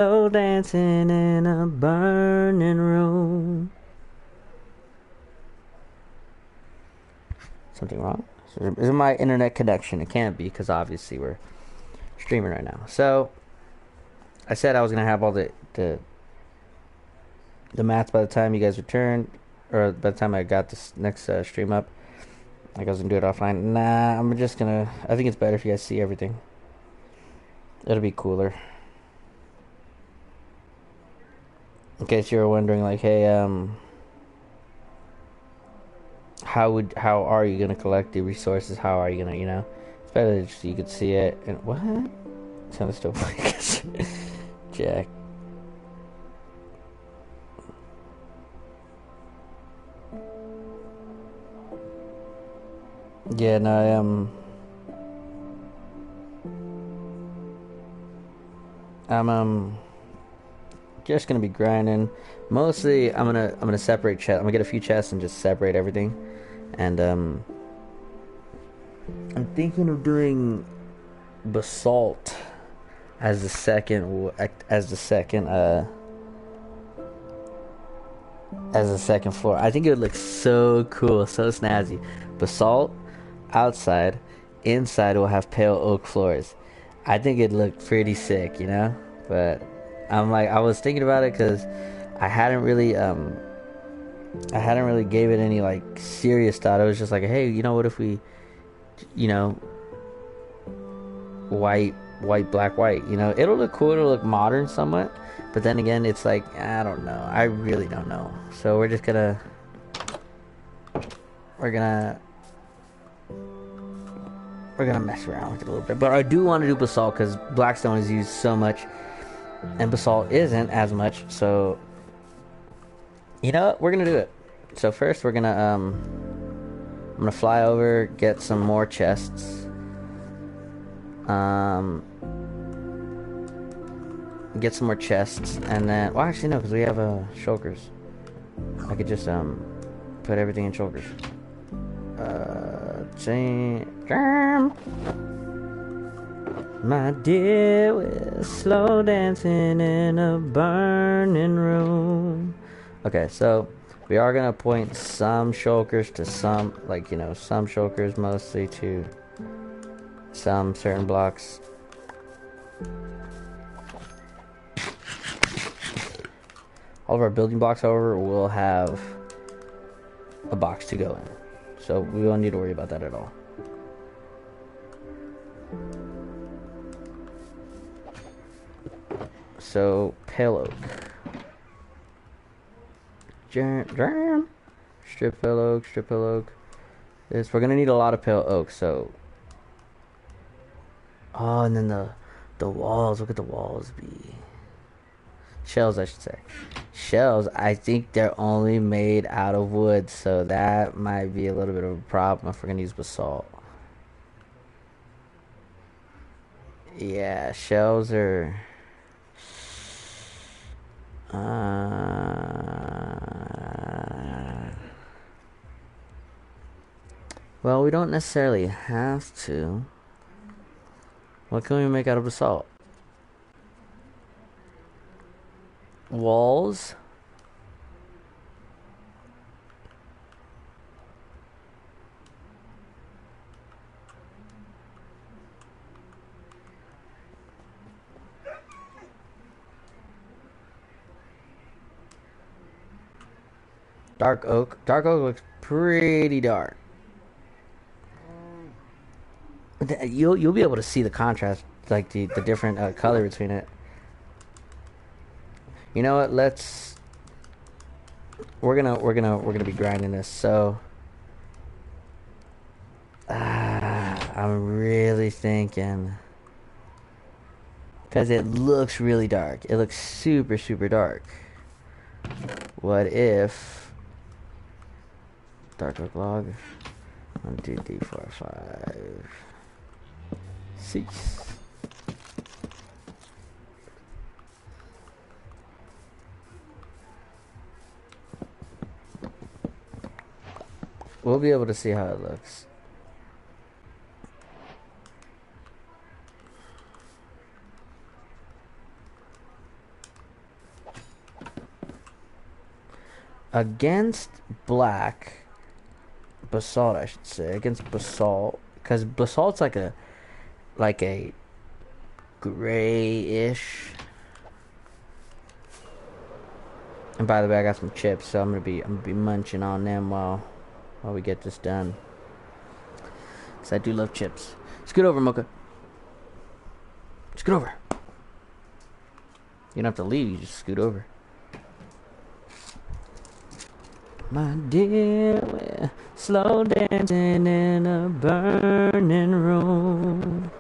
Slow dancing in a burning room. Something wrong? Is it my internet connection? It can't be because obviously we're streaming right now. So I said I was gonna have all the math by the time you guys return, or by the time I got this next stream up. Like I was gonna do it offline. Nah, I'm just gonna. I think it's better if you guys see everything. It'll be cooler. In case you were wondering, like, hey, how are you gonna collect the resources? How are you gonna, it's better so you could see it. And what? Sounds still Jack. Yeah, no, I'm just gonna be grinding. Mostly, I'm gonna separate chests. I'm gonna get a few chests and just separate everything. And I'm thinking of doing basalt as the second floor. I think it would look so cool, so snazzy. Basalt outside, inside will have pale oak floors. I think it'd look pretty sick, But I was thinking about it because I hadn't really gave it any like serious thought. It was just like, hey, what if we, you know, white, black, white. It'll look cool. It'll look modern somewhat. But then again, it's like, I don't know. I really don't know. So we're gonna mess around with it a little bit. But I do want to do basalt because blackstone is used so much, and basalt isn't as much. So you know what? We're gonna do it. So first, I'm gonna fly over, get some more chests. Get some more chests, and then, well, actually no, because we have shulkers. I could just put everything in shulkers. Jam. My dear, we're slow dancing in a burning room. Okay, so we are gonna point some shulkers to some, some shulkers mostly to some certain blocks. All of our building blocks, however, will have a box to go in. So we don't need to worry about that at all. So, pale oak. Jam. Strip pale oak. We're going to need a lot of pale oak, so... Oh, and then the walls. Look at the walls be... Shells, I should say. Shells, I think they're only made out of wood, so that might be a little bit of a problem if we're gonna use basalt. Yeah, shells are... Well, we don't necessarily have to. What can we make out of basalt? Walls. Dark oak. Dark oak looks pretty dark. You'll be able to see the contrast, like the different color between it. You know what? We're gonna be grinding this. So I'm really thinking, because it looks really dark. It looks super dark. What if dark oak log 1 2 3 4 5 6. We'll be able to see how it looks. against black basalt, I should say, against basalt, because basalt's like a grayish. And by the way, I got some chips, so I'm gonna be munching on them while we get this done. Cause I do love chips. Scoot over, Mocha. Scoot over. You don't have to leave. You just scoot over. My dear, we're slow dancing in a burning room.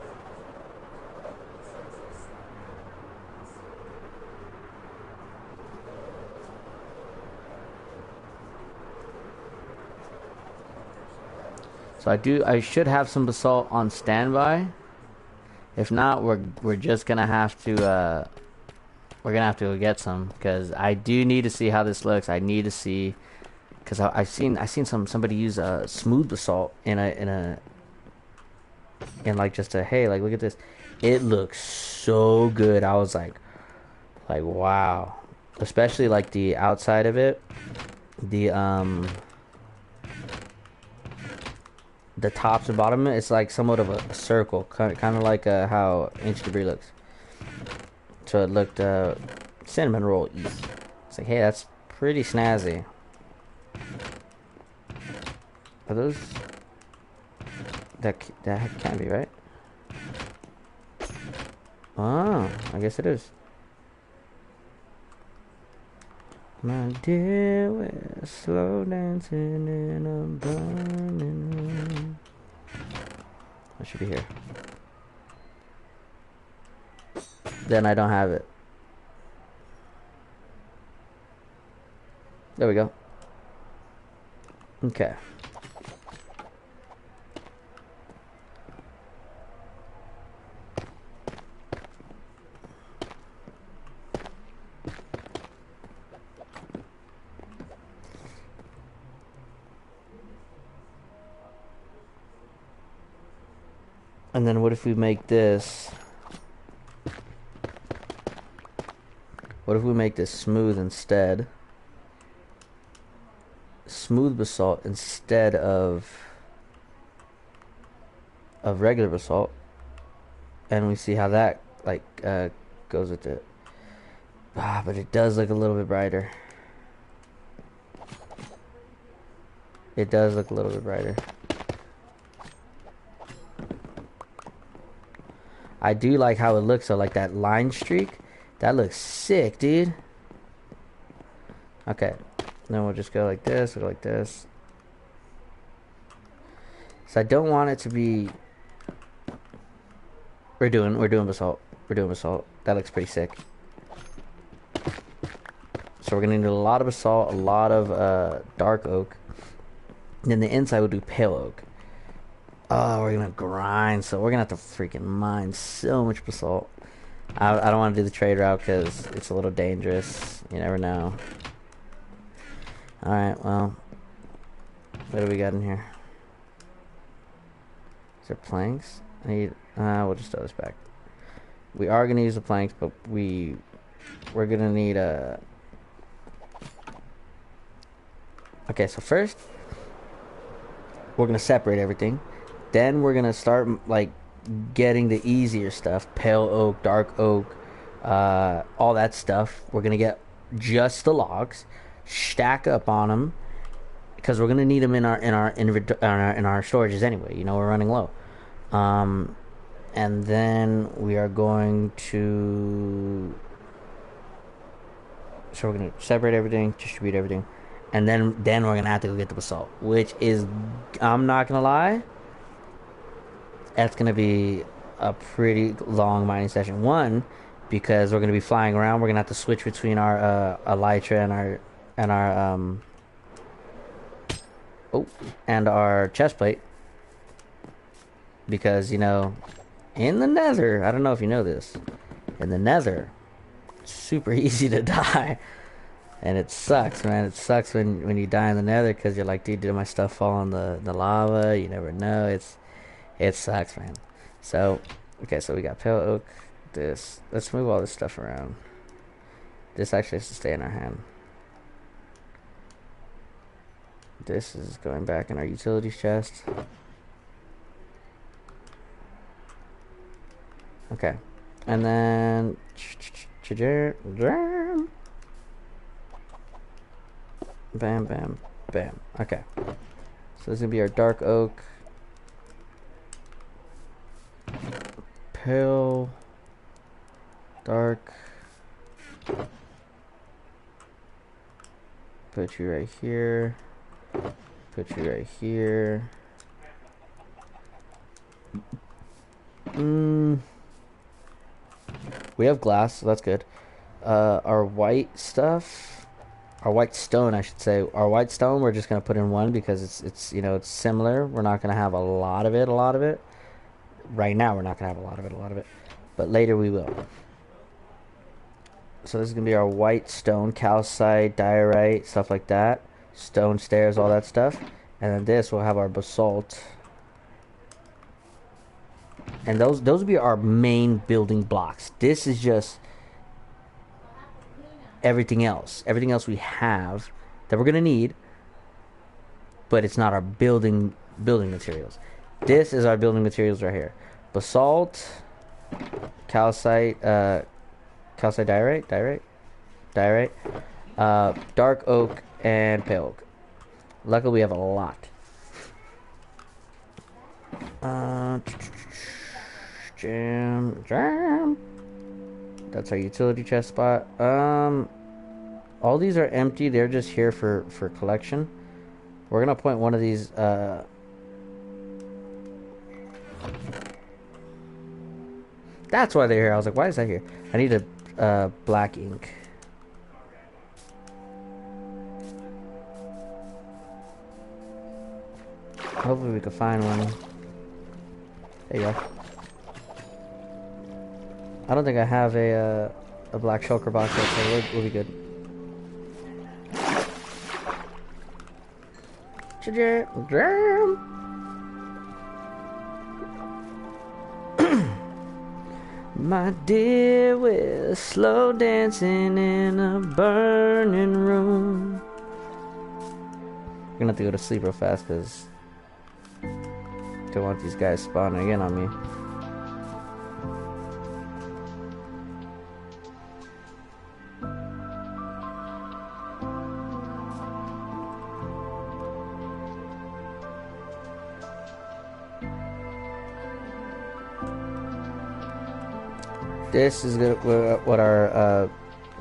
So I should have some basalt on standby. If not, we're just gonna have to we're gonna have to go get some, because I do need to see how this looks. I need to see, because I've seen somebody use a smooth basalt in like just a, hey, like, look at this. It looks so good. I was like wow. Especially like the outside of it, the tops and bottom, it's like somewhat of a circle, kind of like how Ancient Debris looks. So it looked cinnamon roll-y. It's like, hey, that's pretty snazzy. Are those? That can be, right? Oh, I guess it is. My dear, we're slow dancing in a burning room. I should be here. Then I don't have it. There we go. Okay. And then what if we make this? What if we make this smooth instead? Smooth basalt instead of regular basalt, and we see how that like goes with it. But it does look a little bit brighter. It does look a little bit brighter. I do like how it looks, so like that line streak, that looks sick, dude. Okay, then we'll just go like this, we'll go like this. So I don't want it to be, we're doing basalt. We're doing basalt. That looks pretty sick. So we're gonna need a lot of basalt, a lot of dark oak. And then the inside we'll do pale oak. Oh, we're gonna grind, so we're gonna have to freaking mine so much basalt. I don't want to do the trade route because it's a little dangerous. You never know. Alright, well, what do we got in here? Is there planks? I need, we'll just throw this back. We are gonna use the planks, but we're gonna need a. Okay, so first we're gonna separate everything. Then we're gonna start like getting the easier stuff: pale oak, dark oak, all that stuff. We're gonna get just the logs, stack up on them, because we're gonna need them in our storages anyway. You know, we're running low. And then we are going to. So we're gonna separate everything, distribute everything, and then we're gonna have to go get the basalt, which is, I'm not gonna lie, that's gonna be a pretty long mining session. One, because we're gonna be flying around. We're gonna have to switch between our elytra and our chest plate, because, you know, in the nether, I don't know if you know this, in the nether, it's super easy to die. And it sucks, man. It sucks when you die in the nether, because you're like, dude, did my stuff fall in the lava? You never know. It sucks, man. So, okay, so we got pale oak. This. Let's move all this stuff around. This actually has to stay in our hand. This is going back in our utilities chest. Okay. And then bam, bam, bam. Okay. So this is gonna be our dark oak. Pale. Dark. Put you right here. Put you right here. We have glass, so that's good. Our white stuff, our white stone, I should say. Our white stone, we're just gonna put in one because it's you know it's similar. We're not gonna have a lot of it. Right now, we're not gonna have a lot of it, but later we will. So this is gonna be our white stone, calcite, diorite, stuff like that. Stone stairs, all that stuff, and then this will have our basalt. And those will be our main building blocks. This is just everything else. Everything else we have that we're gonna need, but it's not our building materials. This is our building materials right here. Basalt, calcite, diorite, dark oak, and pale oak. Luckily, we have a lot. Jam. That's our utility chest spot. All these are empty. They're just here for collection. We're gonna point one of these. That's why they're here. I was like, why is that here? I need a black ink. Hopefully we can find one. There you go. I don't think I have a black shulker box yet, so we'll be good. My dear, we're slow dancing in a burning room. We're gonna have to go to sleep real fast because don't want these guys spawning again on me. This is what our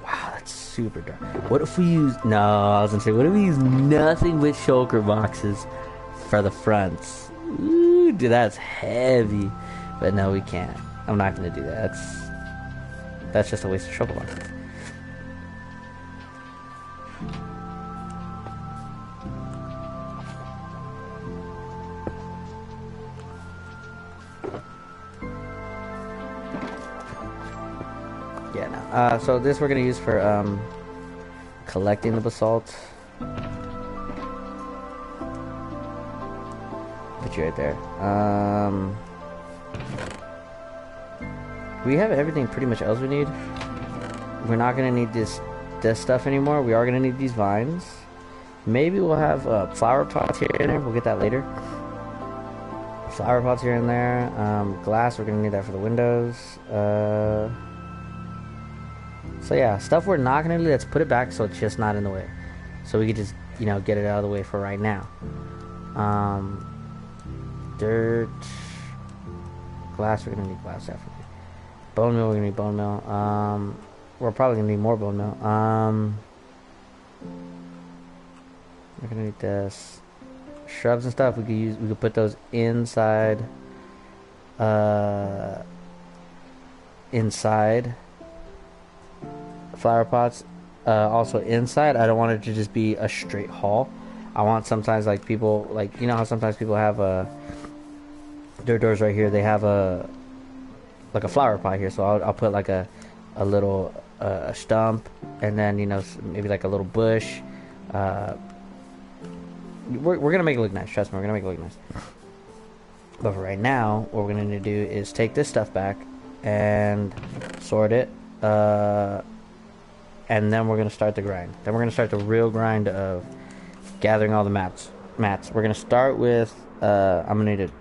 wow, that's super dark. What if we use I was gonna say, what if we use nothing but shulker boxes for the fronts? Ooh, dude, that's heavy. But no, we can't. I'm not gonna do that. That's just a waste of shulker boxes. Yeah, no. So this we're gonna use for collecting the basalt. Put you right there. We have everything pretty much else we need. We're not gonna need this stuff anymore. We are gonna need these vines. Maybe we'll have flower pots here and there. We'll get that later. Flower pots here and there. Glass, we're gonna need that for the windows. So yeah, stuff we're not gonna do, let's put it back so it's just not in the way. So we can just, get it out of the way for right now. Dirt. Glass, we're gonna need glass definitely. Bone meal, we're gonna need bone meal. We're probably gonna need more bone meal. We're gonna need this. Shrubs and stuff, we could put those inside. Inside. Flower pots, also inside. I don't want it to just be a straight hall. I want sometimes like people how sometimes people have their doors right here. They have a flower pot here, so I'll put like a little stump, and then maybe like a little bush. We're gonna make it look nice. Trust me, we're gonna make it look nice. But for right now, what we're gonna need to do is take this stuff back and sort it. And then we're going to start the grind. Then we're going to start the real grind of gathering all the mats. mats. We're gonna start with. I'm gonna need to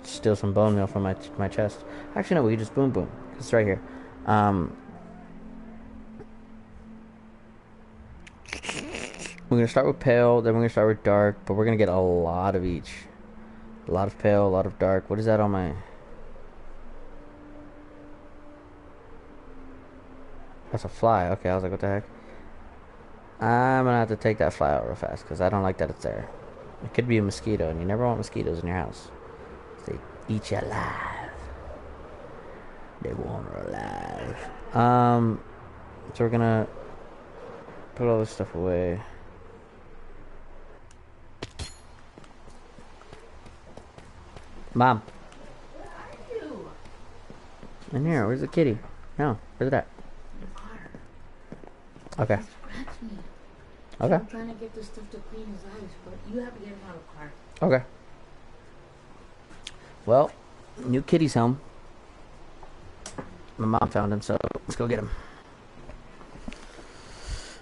steal some bone meal from my chest. Actually, no. We can just boom boom. It's right here. Um, we're gonna start with pale. Then we're gonna start with dark. But we're gonna get a lot of each. A lot of pale. A lot of dark. What is that on my? That's a fly. Okay, I was like, what the heck? I'm gonna have to take that fly out real fast because I don't like that it's there. It could be a mosquito, and you never want mosquitoes in your house. They eat you alive. They want her alive. So we're gonna put all this stuff away. Mom. Where are you? In here. Where's the kitty? No. Where's it at? In the car. Okay. Scratch me. Okay. I'm trying to get this stuff to clean his eyes, but you have to get him out of the car. Okay. Well, new kitty's home. My mom found him, so let's go get him.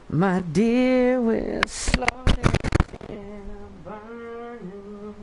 My dear, we're slowly burning.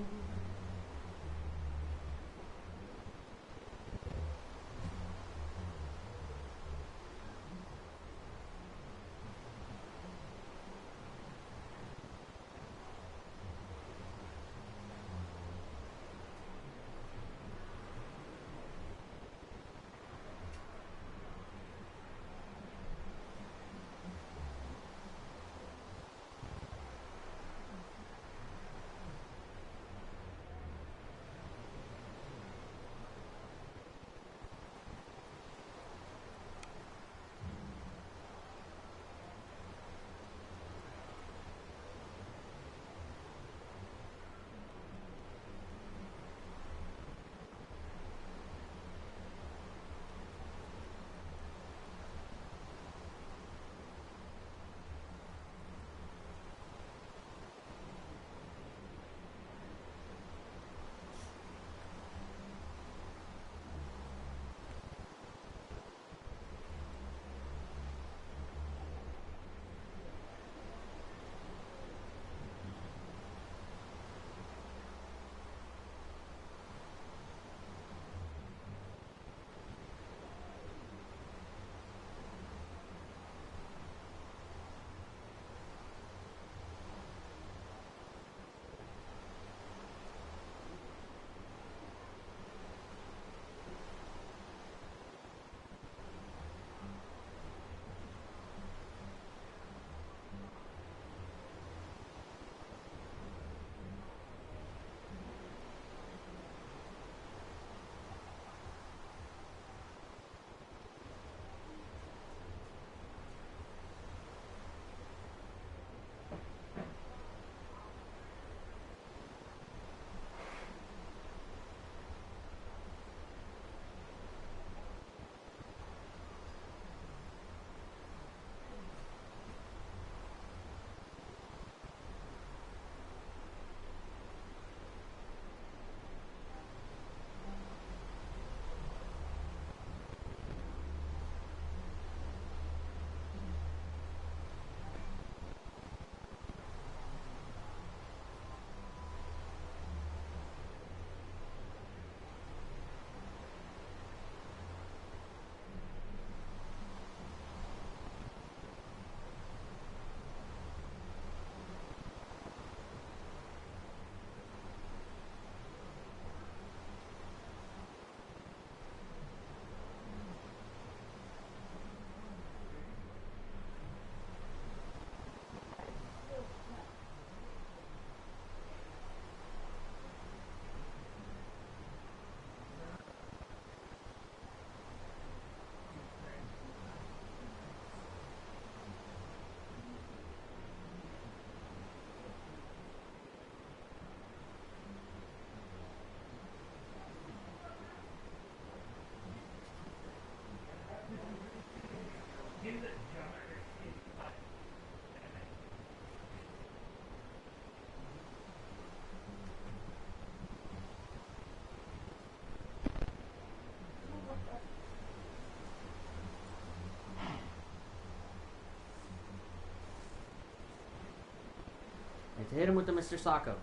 Hit him with the Mr. Sacco.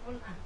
Hola.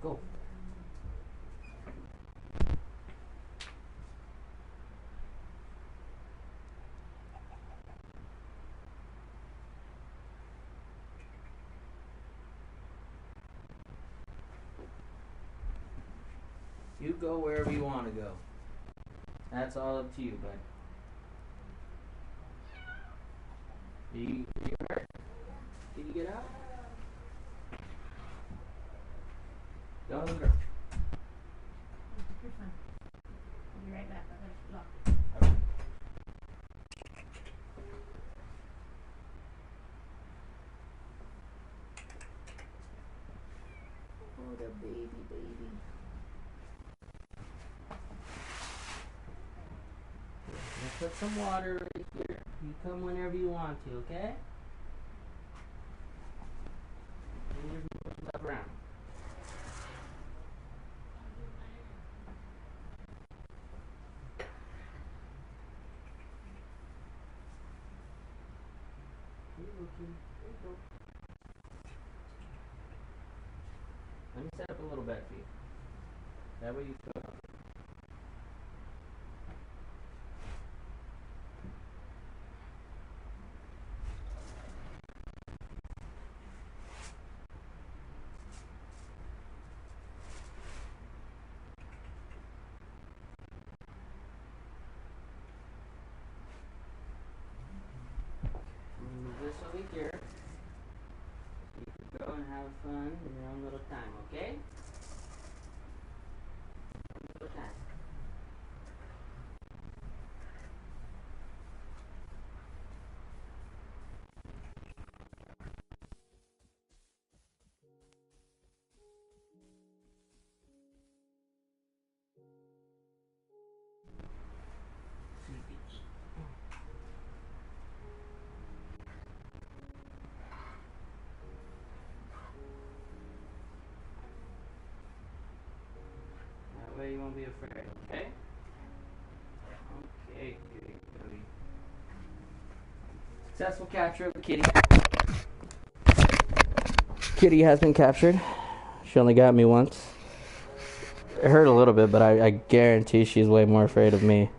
Go. You go wherever you want to go. That's all up to you, bud. You hurt? Can you get out? Go on the ground. You're fine. I'll be right back. I gotta lock. Oh, the baby. Let's put some water right here. You come whenever you want to, okay? And just move stuff around. Here you go, kitty. There you go. Let me set up a little bed for you. That way you feel comfortable. Move this over here. So you can go and have fun in your own little time, okay? Little time. That way you won't be afraid, okay? Okay, good. Successful capture of the kitty. Kitty has been captured. She only got me once. It hurt a little bit, but I guarantee she's way more afraid of me.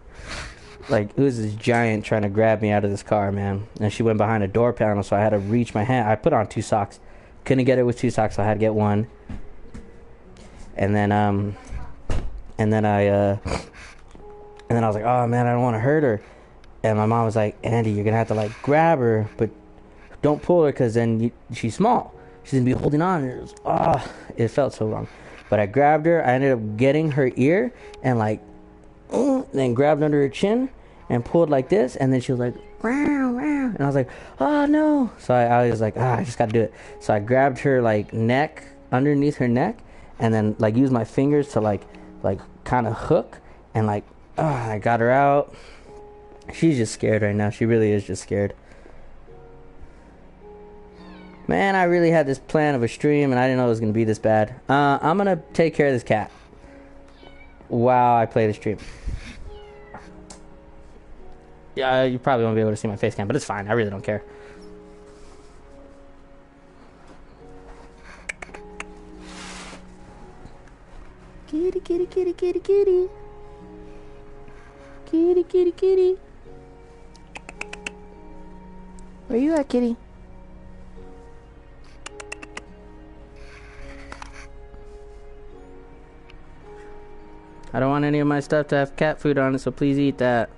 Like, who's this giant trying to grab me out of this car, man? And she went behind a door panel, so I had to reach my hand. I put on 2 socks. Couldn't get it with 2 socks, so I had to get one. And then I was like, oh man, I don't want to hurt her. And my mom was like, Andy, you're gonna have to like grab her, but don't pull her, because then she's small. She's gonna be holding on. And it felt so wrong. But I grabbed her. I ended up getting her ear and like, then grabbed under her chin and pulled like this. And then she was like, wow, wow. And I was like, oh no. So I was like, I just gotta do it. So I grabbed her like neck, underneath her neck, and then like used my fingers to like kind of hook, and like I got her out. She's just scared right now. She really is just scared. Man, I really had this plan of a stream, and I didn't know it was gonna be this bad. I'm gonna take care of this cat while I play the stream. Yeah, you probably won't be able to see my face cam, but it's fine. I really don't care. Kitty, kitty, kitty, kitty, kitty. Kitty, kitty, kitty. Where you at, kitty? I don't want any of my stuff to have cat food on it, so please eat that.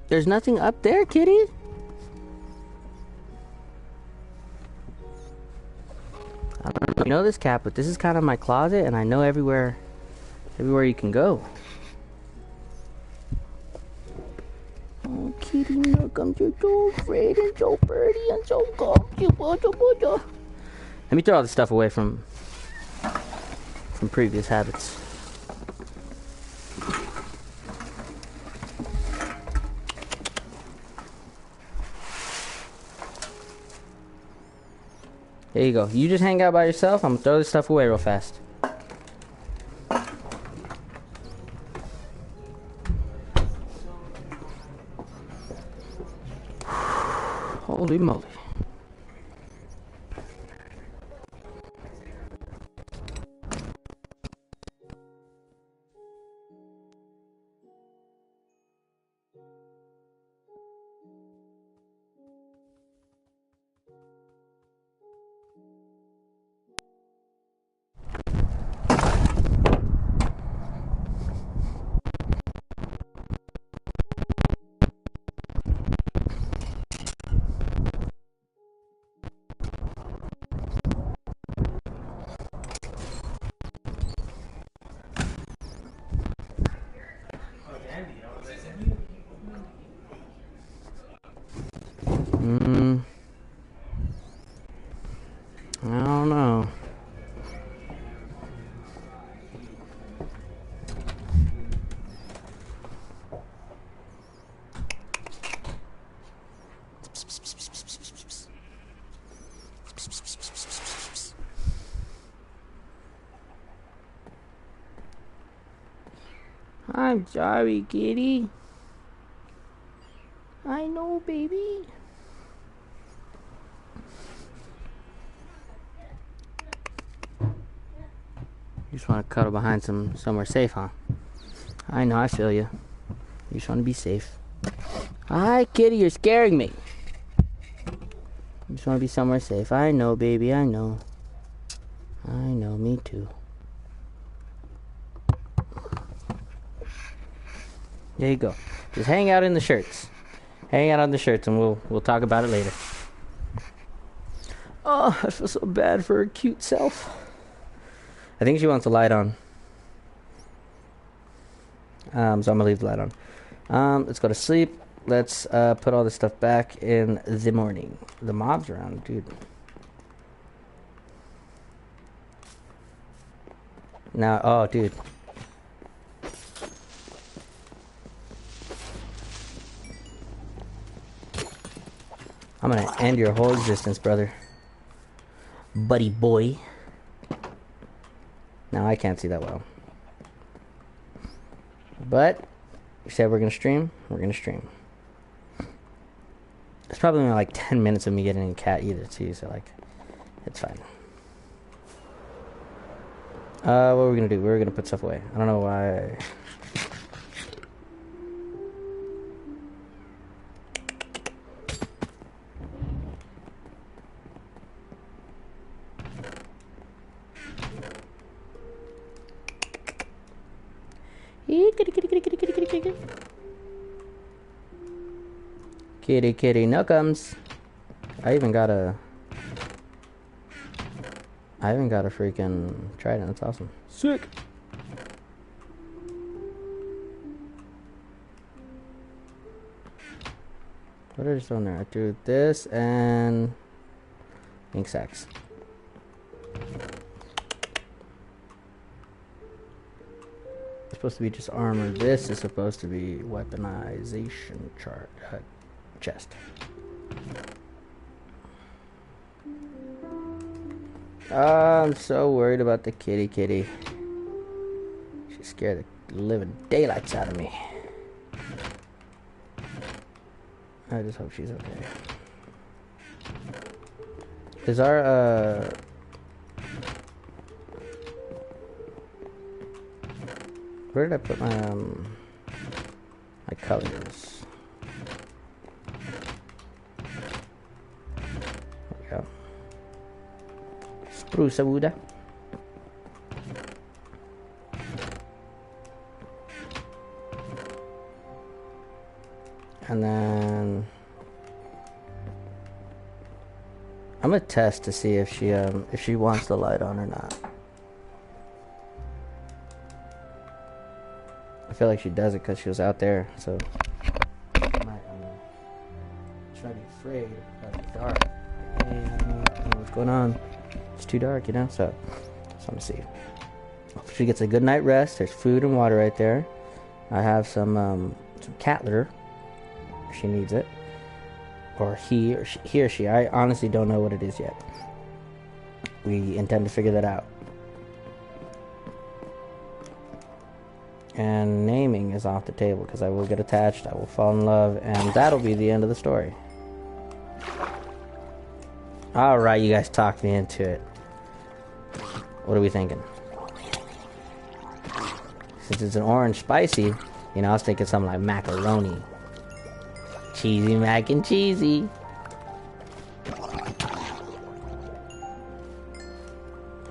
There's nothing up there, kitty? I don't know if you know this, cat, but this is kind of my closet, and I know everywhere you can go. Oh, kitty, look, I'm just so afraid and so pretty and so comfy. Let me throw all this stuff away from previous habits. There you go. You just hang out by yourself. I'm gonna throw this stuff away real fast. Holy moly. I don't know. I'm sorry, kitty. I know, baby. You just want to cuddle behind somewhere safe, huh? I know, I feel you. You just want to be safe. Hi, kitty, you're scaring me. You just want to be somewhere safe. I know, baby, I know. I know, me too. There you go. Just hang out in the shirts. Hang out on the shirts and we'll talk about it later. Oh, I feel so bad for her cute self. I think she wants the light on. So I'm gonna leave the light on. Let's go to sleep. Let's put all this stuff back in the morning. The mob's around, dude. Now, oh, dude. I'm gonna end your whole existence, brother. Buddy boy. Now, I can't see that well. But, you said we're gonna stream? We're gonna stream. It's probably only like 10 minutes of me getting a cat either, too, so, like, it's fine. What are we gonna do? We're gonna put stuff away. I don't know why. Kitty, kitty, nuckums. I even got a freaking trident. That's awesome. Sick. What is on there? I do this and ink sacks. It's supposed to be just armor. This is supposed to be weaponization chart chest. I'm so worried about the kitty. She scared the living daylights out of me. I just hope she's okay. Is our where did I put my colors? There we go. Spruce wood. And then I'm gonna test to see if she wants the light on or not. I feel like she does it because she was out there, so I might try to be afraid of the dark. Hey, I don't know what's going on. It's too dark, you know. So I'm gonna see. If she gets a good night rest, there's food and water right there. I have some cat litter. She needs it, or he or she. I honestly don't know what it is yet. We intend to figure that out. And naming is off the table because I will get attached, I will fall in love, and that'll be the end of the story. Alright, you guys talked me into it. What are we thinking? Since it's an orange spicy, you know, I was thinking something like macaroni. Cheesy mac and cheesy.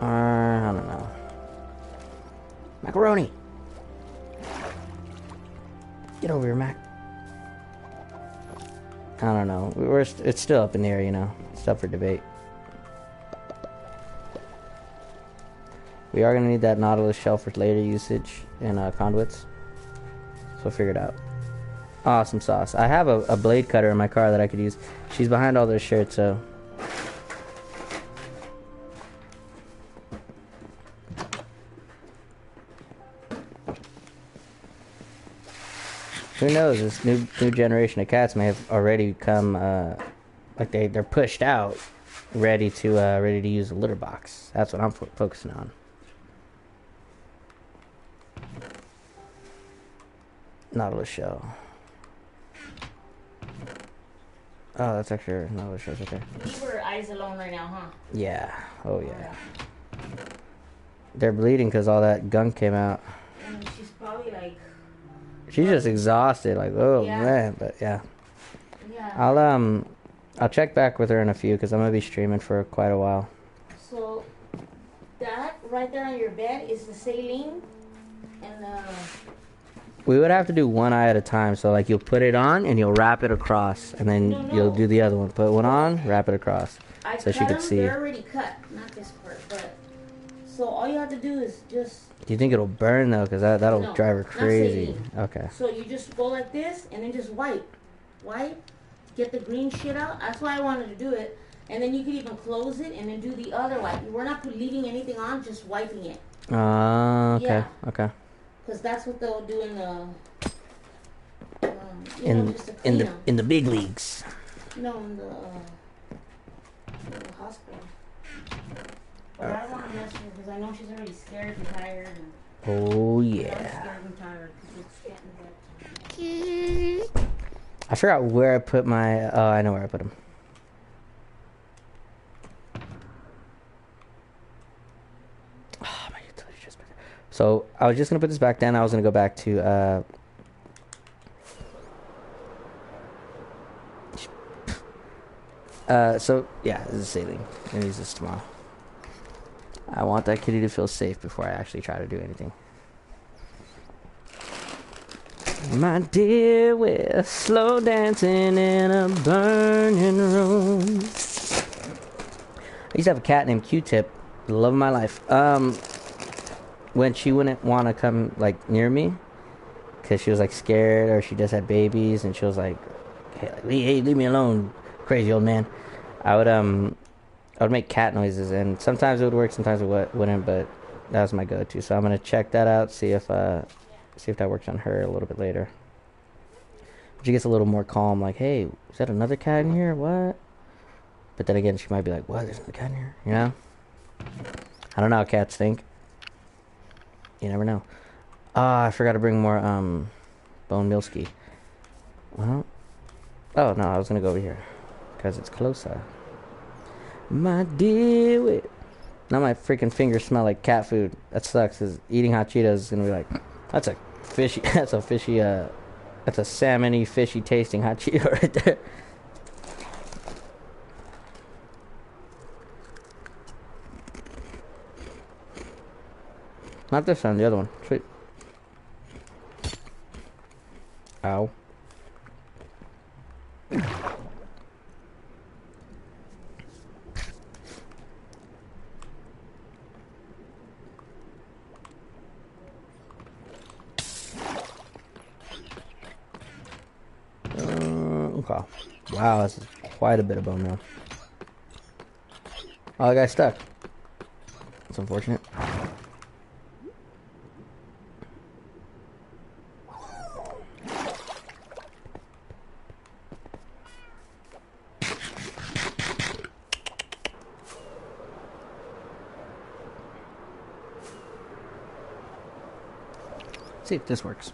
I don't know. Macaroni. Get over here, Mac. I don't know. It's still up in the air, you know. It's up for debate. We are going to need that Nautilus shell for later usage in conduits. So we'll figure it out. Awesome sauce. I have a blade cutter in my car that I could use. She's behind all those shirts, so... Who knows? This new generation of cats may have already come, like they're pushed out, ready to use a litter box. That's what I'm focusing on. Nautilus shell. Oh, that's actually Nautilus shell's okay. Leave her eyes alone right now, huh? Yeah. Oh yeah. They're bleeding because all that gunk came out. And she's probably like... She's just exhausted, like, oh Yeah. man, but yeah. Yeah. I'll check back with her in a few because I'm gonna be streaming for quite a while. So, that right there on your bed is the saline and the... We would have to do one eye at a time, so like you'll put it on and you'll wrap it across, and then No. you'll do the other one. Put one on, wrap it across, I so she cut could them, see. they're already cut, not this part, but... So all you have to do is just... Do you think it'll burn though? Because that'll No, drive her not crazy. saline. Okay. So you just go like this, and then just wipe. Wipe, get the green shit out. That's why I wanted to do it. And then you could even close it, and then do the other wipe. We're not leaving anything on, just wiping it. Okay. Yeah. Okay. Because that's what they'll do in the... just to in clean the 'em. in the big leagues. No, in the hospital. But I don't want to mess with her because I know she's already scared and tired. And Oh I'm yeah. scared and tired because it's getting bedtime. I forgot where I put my. Oh, I know where I put them. Oh, my utility just. So I was just gonna put this back down. I was gonna go back to. So yeah, this is saline. I'm gonna use this tomorrow. I want that kitty to feel safe before I actually try to do anything. My dear, we're slow dancing in a burning room. I used to have a cat named Q-Tip, the love of my life. When she wouldn't want to come like near me, because she was like scared or she just had babies, and she was like, "Hey, leave me alone, crazy old man." I would make cat noises, and sometimes it would work, sometimes it wouldn't, but that was my go-to. So I'm gonna check that out, see if that works on her a little bit later. She gets a little more calm, like, "Hey, is that another cat in here? What?" But then again, she might be like, "What? There's another cat in here?" You know? I don't know how cats think. You never know. Ah, I forgot to bring more bone milski. Well, oh no, I was gonna go over here because it's closer. My dear, wait. Now my freaking fingers smell like cat food. That sucks. Cause eating hot Cheetos is gonna be like, that's a fishy, that's a salmon-y, fishy tasting hot Cheeto right there. Not this one, the other one. Sweet. Ow. Okay. Wow, that's quite a bit of bone now. Oh, the guy's stuck. That's unfortunate. See if this works.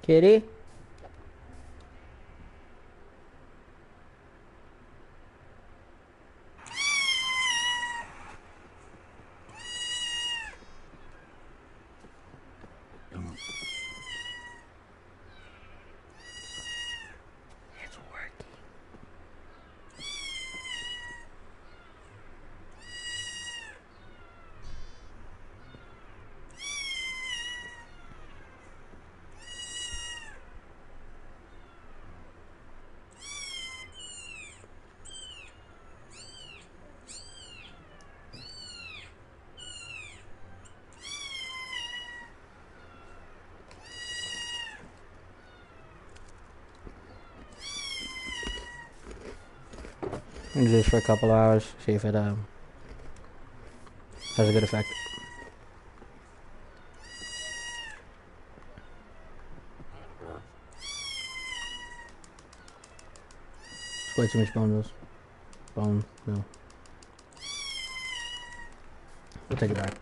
Kitty? It's working. Do this for a couple hours, see if it has a good effect. It's way too much bone meals. Bone meal. We'll take it back.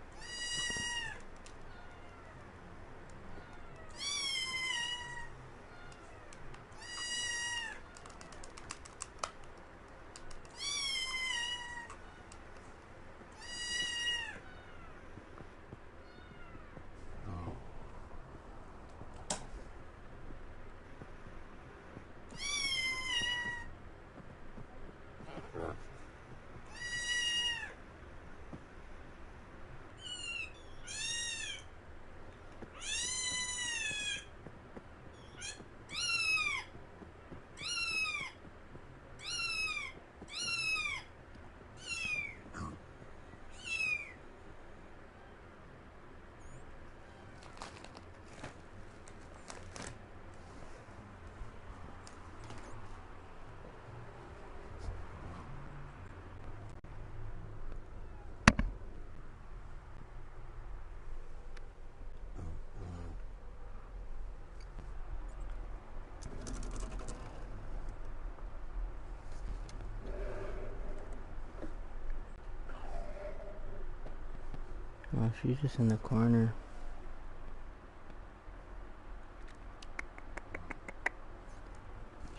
Oh, she's just in the corner.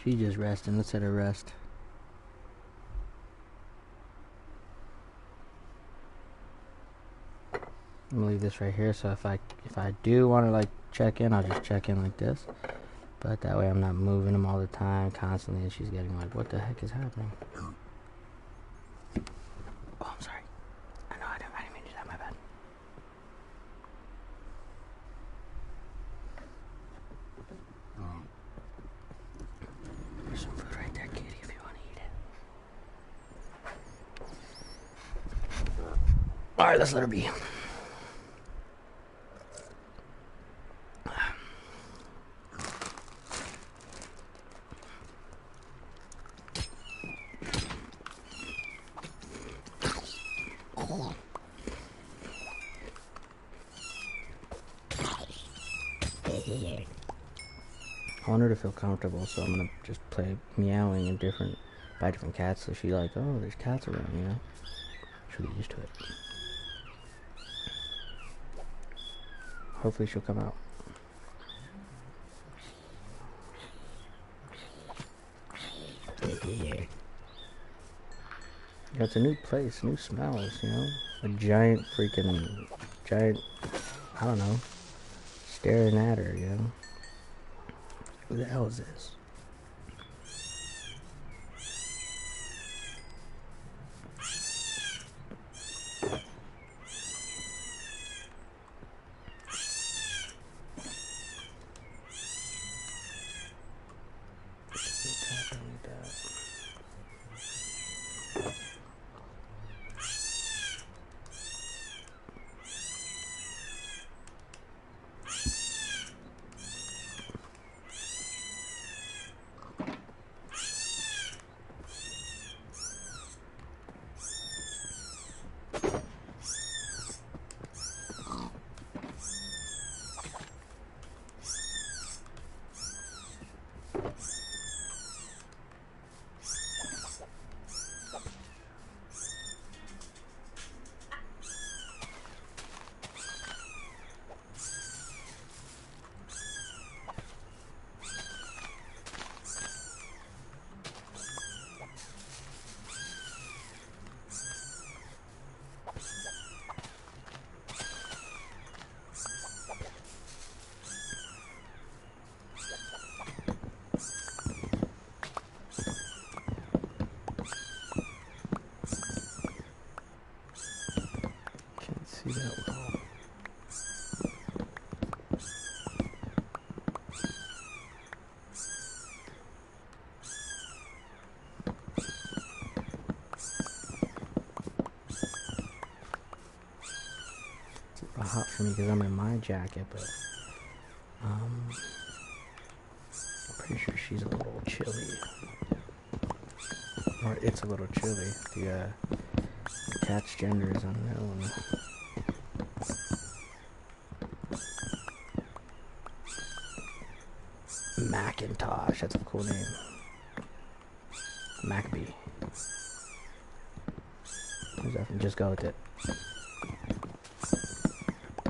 She's just resting. Let's let her rest. I'm gonna leave this right here, so if I do want to like check in, I'll just check in like this. But that way I'm not moving them all the time constantly, and she's getting like, what the heck is happening? Oh, I'm sorry. I know I didn't mean to do that. My bad. There's some food right there, kitty, if you want to eat it. All right, let's let her be. I want her to feel comfortable, so I'm gonna just play meowing in by different cats, so she's like, oh, there's cats around, you know? She'll get used to it. Hopefully she'll come out. Yeah, it's a new place, new smells, you know? A giant, I don't know, staring at her, you know? Who the hell is this? for me because I'm in my jacket, but I'm pretty sure she's a little chilly. Or it's a little chilly. The cat's gender is unknown. Macintosh, that's a cool name. Maccabee. Just go with it.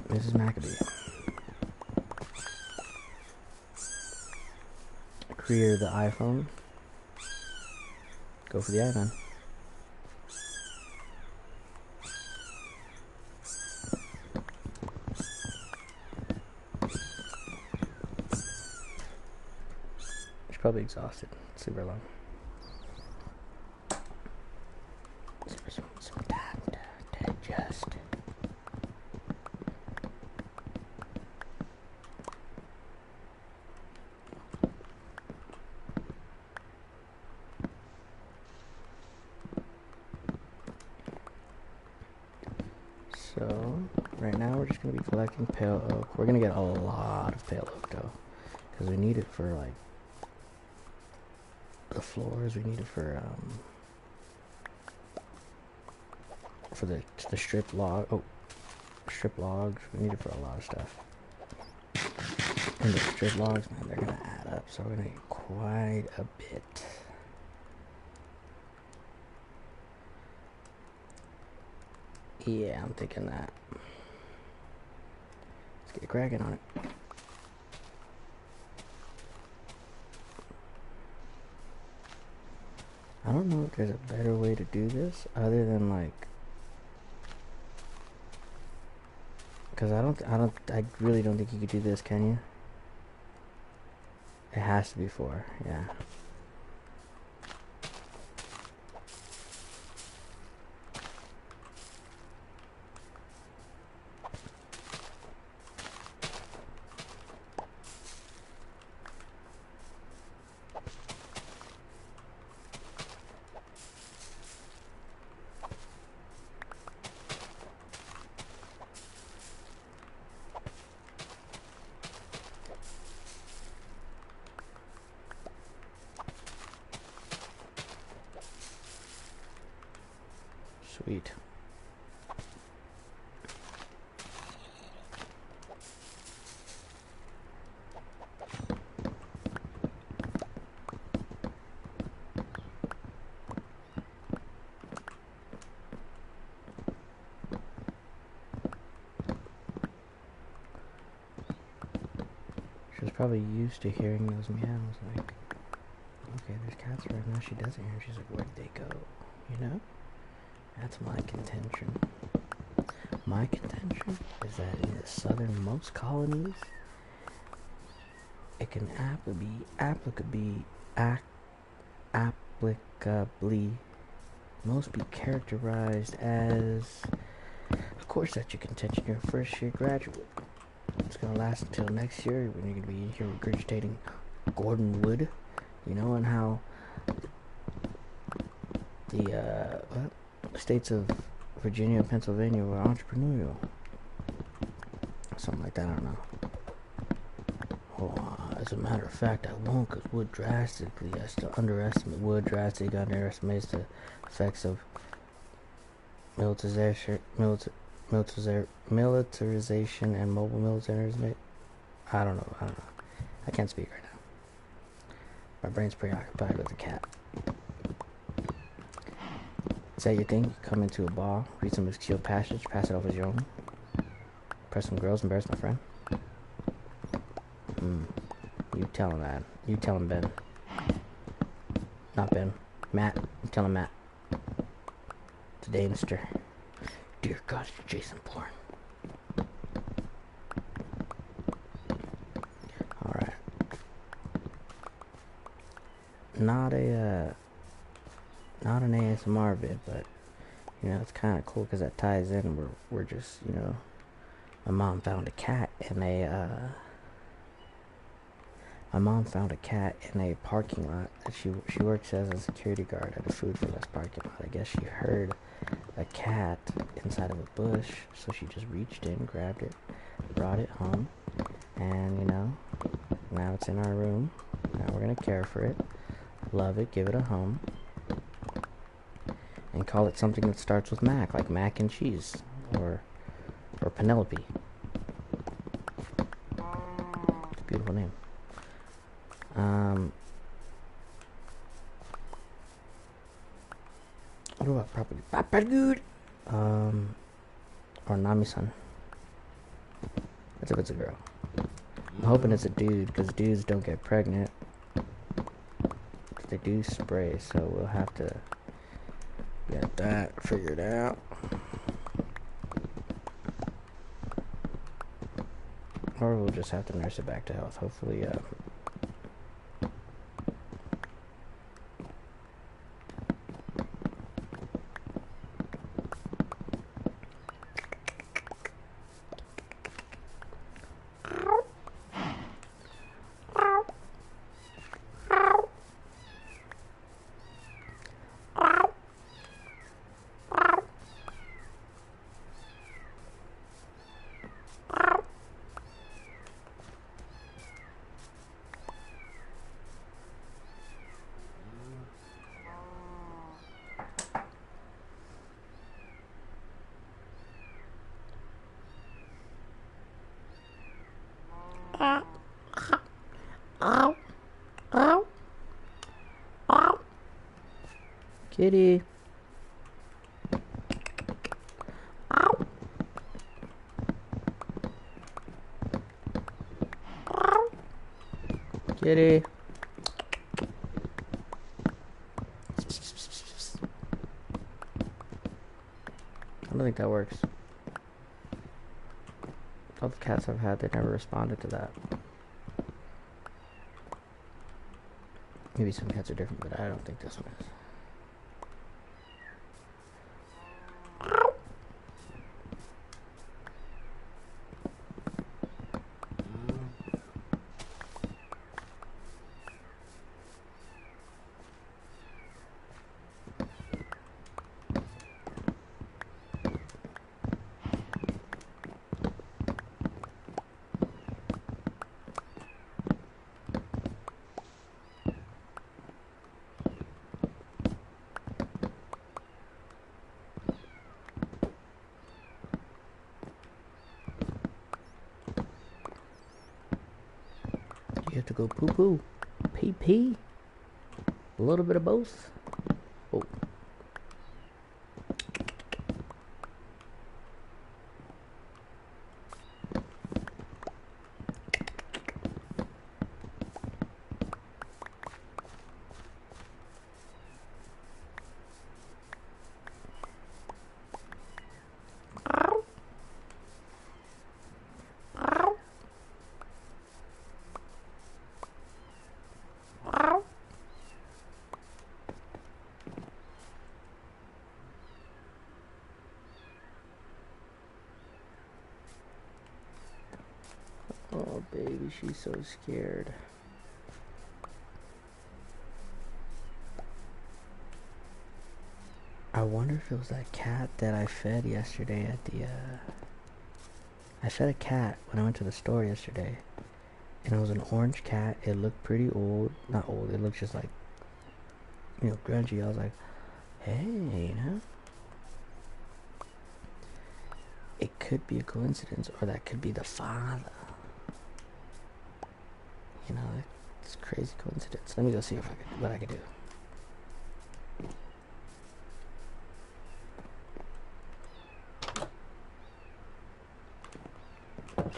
Mrs. Maccabee. Creator of the iPhone. Go for the iPhone. She's probably exhausted. Super long. Some time to adjust. So, right now we're just going to be collecting pale oak. We're going to get a lot of pale oak though, because we need it for like the floors. We need it for the strip log. Oh, strip logs. We need it for a lot of stuff. And the strip logs, man, they're going to add up. So we're going to get quite a bit. Yeah, I'm thinking that. Let's get cracking on it. I don't know if there's a better way to do this other than like, because I really don't think you could do this, can you? It has to be 4, yeah. Sweet. She was probably used to hearing those meows, like, okay, there's cats around now, she doesn't hear them. She's like, where'd they go? You know? That's my contention. My contention is that in the southernmost colonies, it can applicably most be characterized as, of course that's your contention, you're a first year graduate. It's gonna last until next year when you're gonna be in here regurgitating Gordon Wood, you know, and how the states of Virginia and Pennsylvania were entrepreneurial. Something like that, I don't know. Well, as a matter of fact, I won't, because Wood drastically underestimates the effects of militarization and mobile militarization. I don't know. I can't speak right now. My brain's preoccupied with the cat. Is that your thing? You come into a bar, read some obscure passage, pass it off as your own. Press some girls, embarrass my friend. You tell him that. You tell him, Ben. Not Ben. Matt. You tell him, Matt. Today, Mr. Dear God, it's Jason Bourne. Alright. Not an ASMR vid, but you know, it's kind of cool because that ties in. We're just, you know, my mom found a cat in a parking lot. That she works as a security guard at a Food 4 Less parking lot. I guess she heard a cat inside of a bush, so she just reached in, grabbed it, brought it home, and you know, now it's in our room. Now we're gonna care for it, love it, give it a home, and call it something that starts with Mac, like mac and cheese, or Penelope. It's a beautiful name. What about property? Papa good. Or Nami-san. That's if it's a girl. I'm hoping it's a dude, because dudes don't get pregnant. They do spray, so we'll have to get that figured out. Or we'll just have to nurse it back to health. Hopefully, kitty. Kitty. I don't think that works. All the cats I've had, they never responded to that. Maybe some cats are different, but I don't think this one is. You have to go poo poo, pee pee, a little bit of both. Oh. Oh, baby, she's so scared. I wonder if it was that cat that I fed yesterday at the, I fed a cat when I went to the store yesterday. And it was an orange cat. It looked pretty old. Not old, it looked just like, you know, grungy. I was like, hey, you know? It could be a coincidence, or that could be the father. You know, it's a crazy coincidence. Let me go see if what I can do.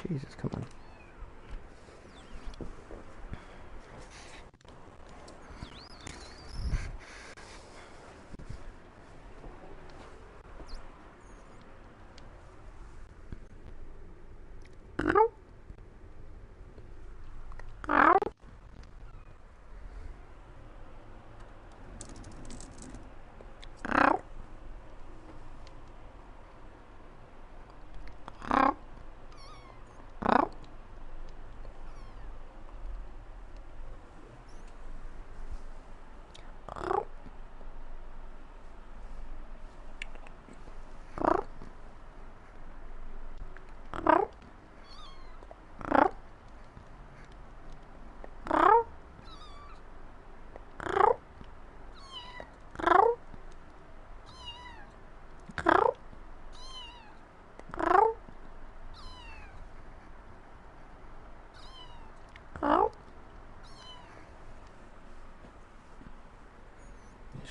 Jesus, come on.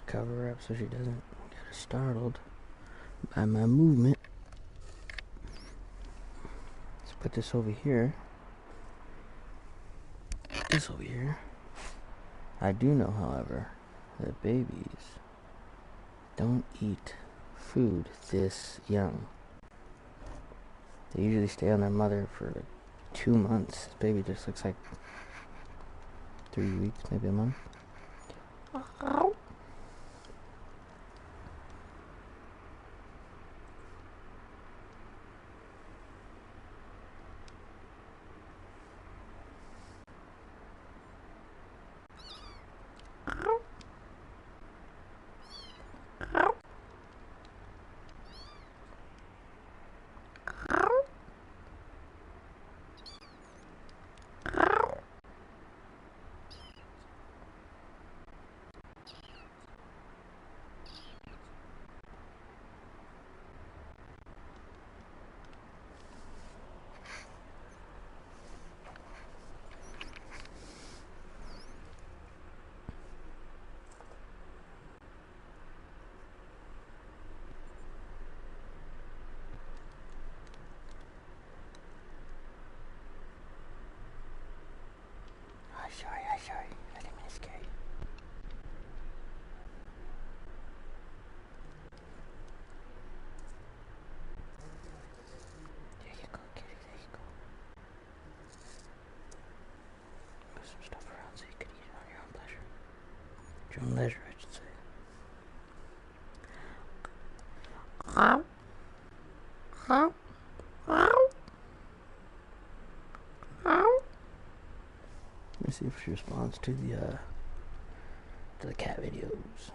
Just cover her up so she doesn't get startled by my movement. Let's put this over here. This over here. I do know, however, that babies don't eat food this young. They usually stay on their mother for like 2 months. This baby just looks like 3 weeks, maybe a month. Sorry. I didn't mean to scare you. There you go, kitty. There you go. Put some stuff around so you can eat it on your own pleasure. Your own leisure, I should say. Let me see if she responds to the cat videos.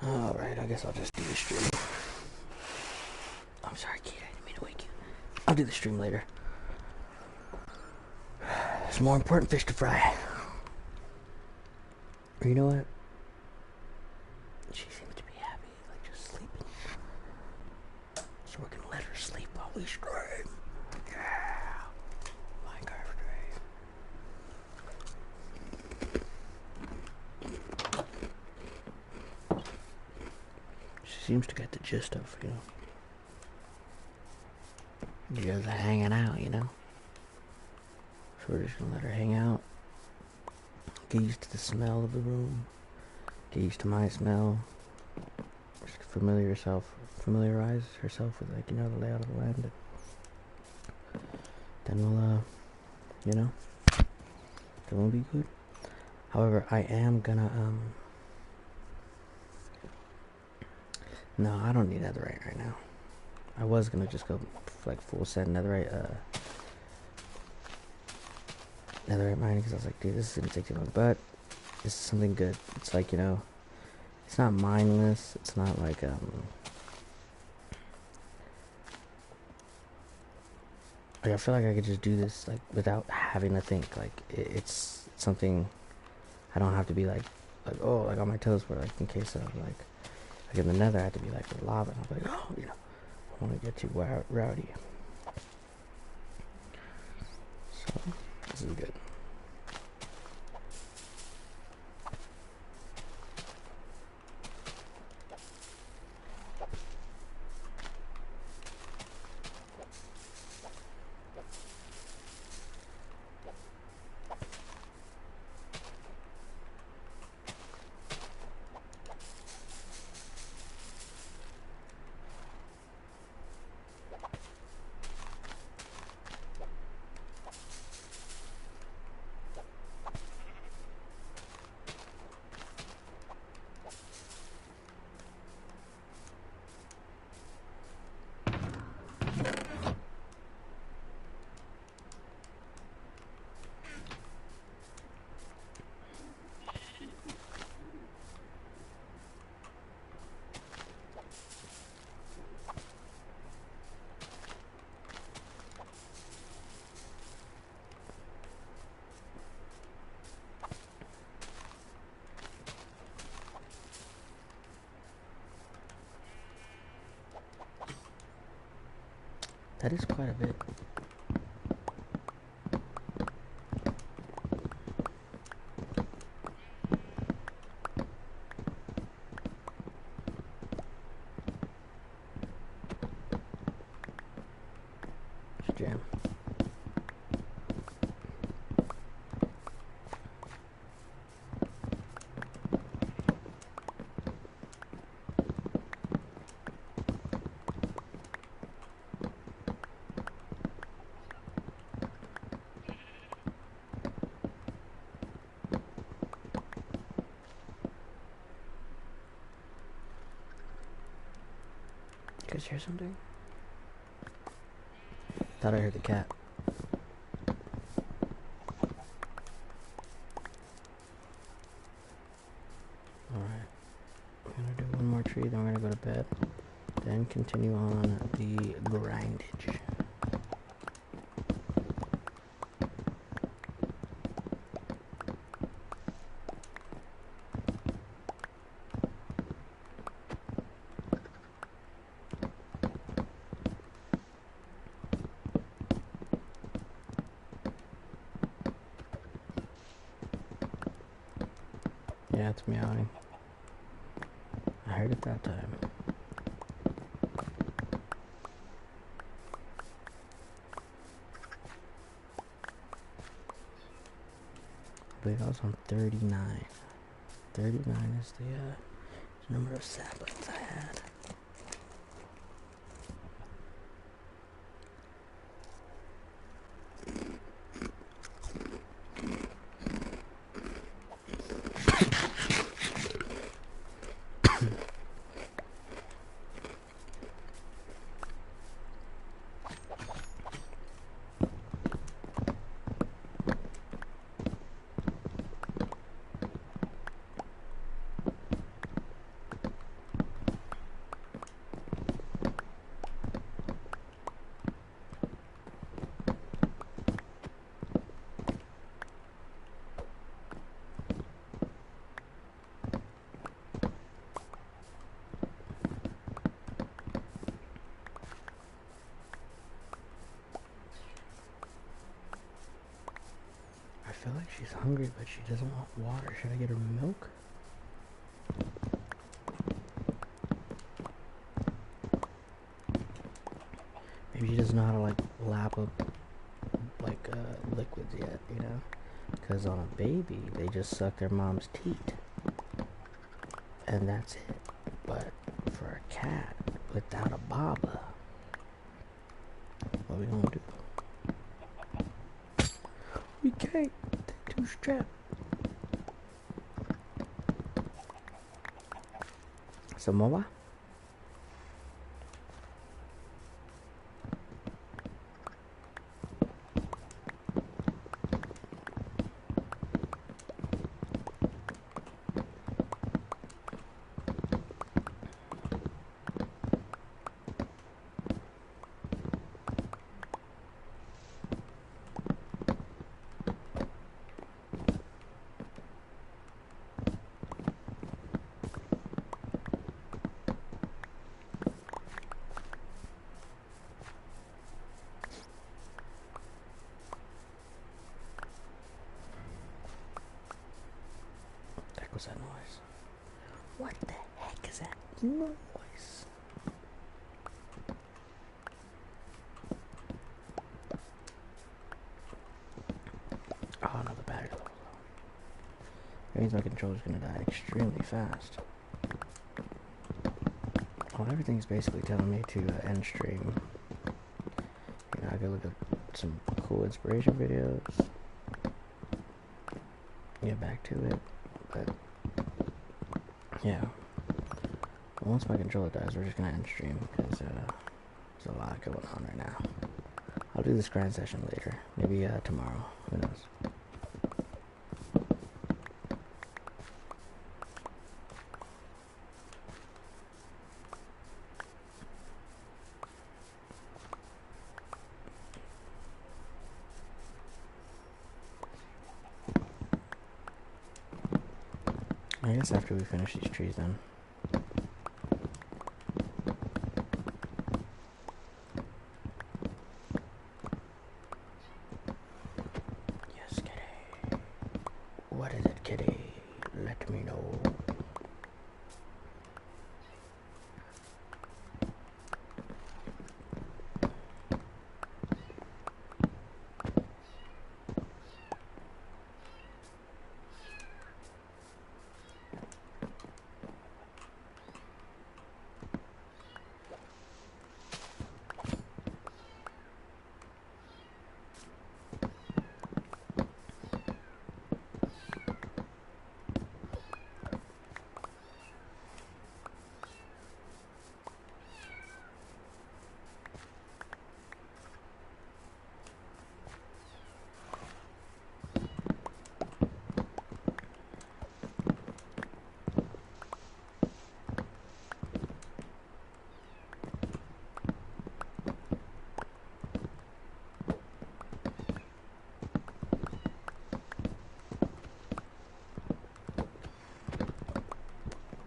Alright, I guess I'll just do the stream. I'm sorry, Kate, I didn't mean to wake you. I'll do the stream later. There's more important fish to fry. Or you know what? She seems to be happy, like just sleeping. So we're gonna let her sleep while we stream. Yeah. Like our stream. She seems to get the gist of, you know. You guys are hanging out, you know? So we're just gonna let her hang out. Get used to the smell of the room. Get used to my smell. Just familiarize herself with, like, you know, the layout of the land. Then we'll, you know, then we'll be good. However, I am gonna, no, I don't need netherite right now. I was gonna just go, like, full set netherite mining, because I was like, dude, this is gonna take too long, but this is something good. It's like, you know, it's not mindless, it's not like, I feel like I could just do this, like, without having to think. Like, it's something I don't have to be like, oh, like, on my toes for, like, in case of, like in the nether I had to be, like, with lava, and I'm like, oh, you know, I want to get too rowdy. So, this is good. That is quite a bit. Jam. You guys hear something? Thought I heard the cat. Alright. We're gonna do one more tree, then we're gonna go to bed. Then continue on the grindage. Yeah, it's meowing. I heard it that time. I believe I was on 39. 39 is the number of saplings I had. I feel like she's hungry, but she doesn't want water. Should I get her milk? Maybe she doesn't know how to like lap up like liquids yet, you know? Because on a baby, they just suck their mom's teat, and that's it. But for a cat without a baba, what we gonna do? We can't. They're too strapped. Samoa? What's that noise? What the heck is that noise? Oh no, the battery level's low. That means my controller's gonna die extremely fast. Well, everything's basically telling me to end stream. You know, I could look at some cool inspiration videos. Get back to it, but yeah. Well, once my controller dies, we're just gonna end stream because there's a lot going on right now. I'll do this grind session later, maybe tomorrow. Who knows? I guess after we finish these trees then. Yes, kitty. What is it, kitty? Let me know.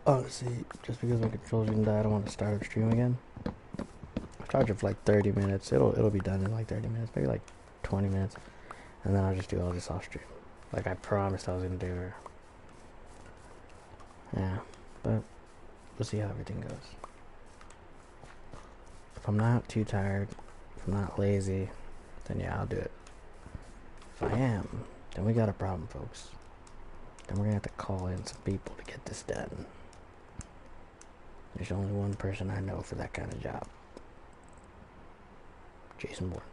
Honestly, just because my controller's gonna die, I don't want to start up stream again. I'll charge it for like 30 minutes. It'll be done in like 30 minutes, maybe like 20 minutes, and then I'll just do all this off stream, like I promised I was gonna do. Yeah, but we'll see how everything goes. If I'm not too tired, if I'm not lazy, then yeah, I'll do it. If I am, then we got a problem, folks. Then we're gonna have to call in some people to get this done. There's only one person I know for that kind of job. Jason Bourne.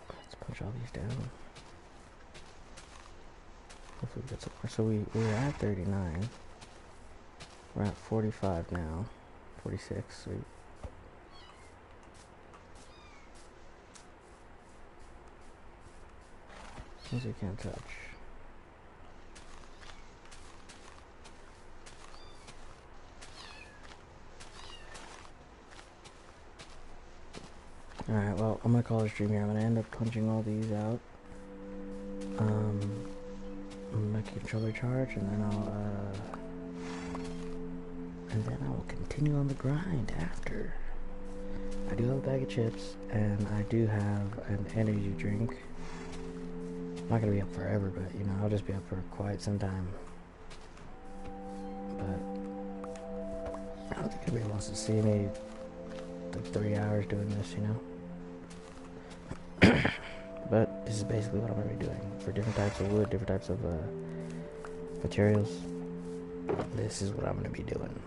Let's push all these down. Hopefully we get some more. So we were at 39. We're at 45 now. 46. Sweet. Things we can't touch. Alright, well, I'm gonna call the stream here. I'm gonna end up punching all these out. I'm gonna make the controller charge, and then I will continue on the grind after. I do have a bag of chips, and I do have an energy drink. I'm not gonna be up forever, but you know, I'll just be up for quite some time. But I don't think anybody wants to see me like 3 hours doing this, you know? But this is basically what I'm going to be doing for different types of wood, different types of materials. This is what I'm going to be doing.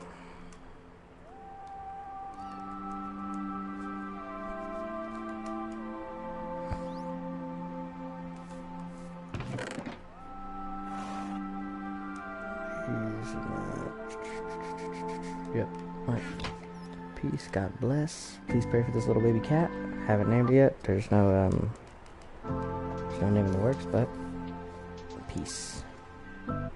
Yep. Right. Peace. God bless. Please pray for this little baby cat. Haven't named it yet. There's no name in the works, but peace.